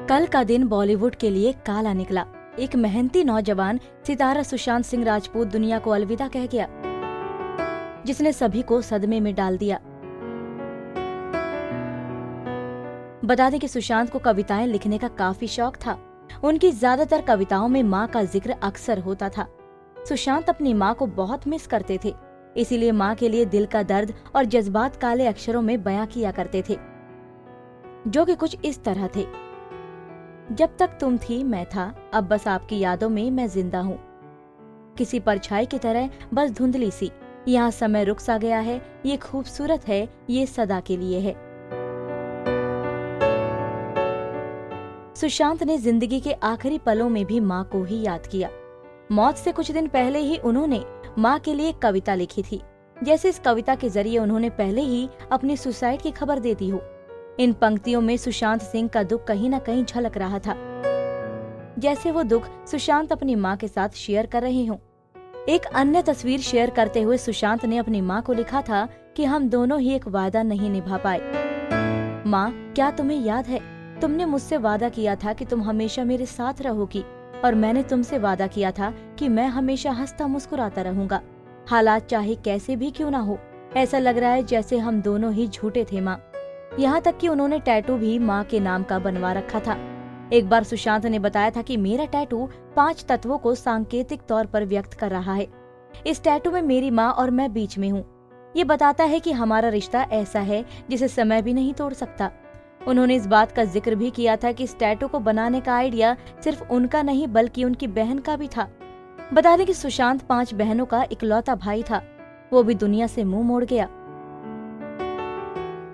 कल का दिन बॉलीवुड के लिए काला निकला। एक मेहनती नौजवान सितारा सुशांत सिंह राजपूत दुनिया को अलविदा कह गया, जिसने सभी को सदमे में डाल दिया। बता दें कि सुशांत को कविताएं लिखने का काफी शौक था। उनकी ज्यादातर कविताओं में माँ का जिक्र अक्सर होता था। सुशांत अपनी माँ को बहुत मिस करते थे, इसीलिए माँ के लिए दिल का दर्द और जज्बात काले अक्षरों में बयां किया करते थे, जो कि कुछ इस तरह थे। जब तक तुम थी मैं था, अब बस आपकी यादों में मैं जिंदा हूँ। किसी परछाई की तरह बस धुंधली सी, यहाँ समय रुक सा गया है, ये खूबसूरत है, ये सदा के लिए है। सुशांत ने जिंदगी के आखिरी पलों में भी माँ को ही याद किया। मौत से कुछ दिन पहले ही उन्होंने माँ के लिए एक कविता लिखी थी। जैसे इस कविता के जरिए उन्होंने पहले ही अपनी सुसाइड की खबर दे दी हो। इन पंक्तियों में सुशांत सिंह का दुख कहीं न कहीं झलक रहा था, जैसे वो दुख सुशांत अपनी माँ के साथ शेयर कर रहे हों। एक अन्य तस्वीर शेयर करते हुए सुशांत ने अपनी माँ को लिखा था कि हम दोनों ही एक वादा नहीं निभा पाए। माँ, क्या तुम्हें याद है, तुमने मुझसे वादा किया था कि तुम हमेशा मेरे साथ रहोगी, और मैंने तुमसे वादा किया था कि मैं हमेशा हंसता मुस्कुराता रहूंगा, हालात चाहे कैसे भी क्यों ना हो। ऐसा लग रहा है जैसे हम दोनों ही झूठे थे माँ। यहाँ तक कि उन्होंने टैटू भी माँ के नाम का बनवा रखा था। एक बार सुशांत ने बताया था कि मेरा टैटू 5 तत्वों को सांकेतिक तौर पर व्यक्त कर रहा है। इस टैटू में मेरी माँ और मैं बीच में हूँ। ये बताता है कि हमारा रिश्ता ऐसा है जिसे समय भी नहीं तोड़ सकता। उन्होंने इस बात का जिक्र भी किया था कि इस टैटू को बनाने का आइडिया सिर्फ उनका नहीं बल्कि उनकी बहन का भी था। बता दें कि सुशांत 5 बहनों का इकलौता भाई था, वो भी दुनिया से मुंह मोड़ गया।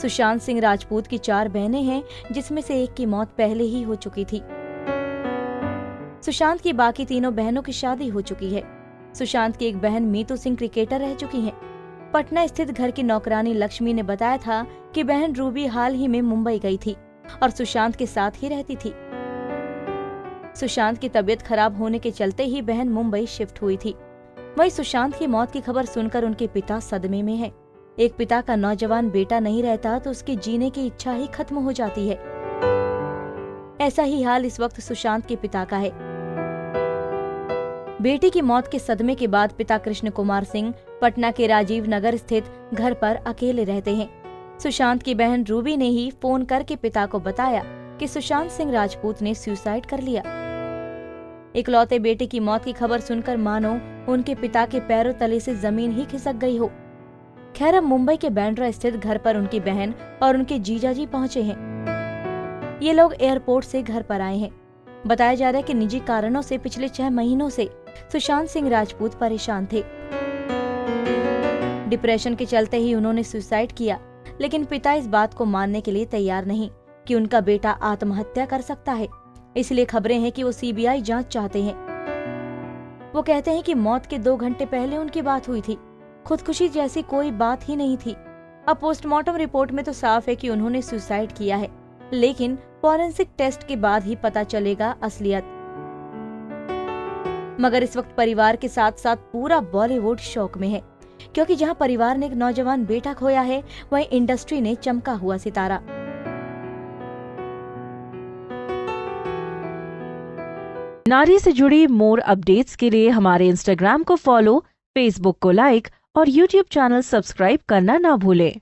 सुशांत सिंह राजपूत की 4 बहनें हैं, जिसमें से एक की मौत पहले ही हो चुकी थी। सुशांत की बाकी तीनों बहनों की शादी हो चुकी है। सुशांत की एक बहन मीतू सिंह क्रिकेटर रह चुकी हैं। पटना स्थित घर की नौकरानी लक्ष्मी ने बताया था कि बहन रूबी हाल ही में मुंबई गई थी और सुशांत के साथ ही रहती थी। सुशांत की तबीयत खराब होने के चलते ही बहन मुंबई शिफ्ट हुई थी। वहीं सुशांत की मौत की खबर सुनकर उनके पिता सदमे में हैं। एक पिता का नौजवान बेटा नहीं रहता तो उसकी जीने की इच्छा ही खत्म हो जाती है। ऐसा ही हाल इस वक्त सुशांत के पिता का है। बेटी की मौत के सदमे के बाद पिता कृष्ण कुमार सिंह पटना के राजीव नगर स्थित घर पर अकेले रहते हैं। सुशांत की बहन रूबी ने ही फोन करके पिता को बताया कि सुशांत सिंह राजपूत ने सुसाइड कर लिया। इकलौते बेटे की मौत की खबर सुनकर मानो उनके पिता के पैरों तले से जमीन ही खिसक गई हो। खैर, अब मुंबई के बांद्रा स्थित घर पर उनकी बहन और उनके जीजाजी पहुंचे हैं। ये लोग एयरपोर्ट से घर पर आए हैं। बताया जा रहा है कि निजी कारणों से पिछले 6 महीनों से सुशांत सिंह राजपूत परेशान थे। डिप्रेशन के चलते ही उन्होंने सुसाइड किया, लेकिन पिता इस बात को मानने के लिए तैयार नहीं कि उनका बेटा आत्महत्या कर सकता है। इसलिए खबरें हैं कि वो सीबीआई जांच चाहते हैं। वो कहते हैं कि मौत के 2 घंटे पहले उनकी बात हुई थी। खुदकुशी जैसी कोई बात ही नहीं थी। अब पोस्टमार्टम रिपोर्ट में तो साफ है कि उन्होंने सुसाइड किया है, लेकिन फॉरेंसिक टेस्ट के बाद ही पता चलेगा असलियत। मगर इस वक्त परिवार के साथ साथ पूरा बॉलीवुड शौक में है, क्योंकि जहां परिवार ने एक नौजवान बेटा खोया है, वहीं इंडस्ट्री ने चमका हुआ सितारा। नारी से जुड़ी मोर अपडेट्स के लिए हमारे इंस्टाग्राम को फॉलो, फेसबुक को लाइक और यूट्यूब चैनल सब्सक्राइब करना ना भूलें।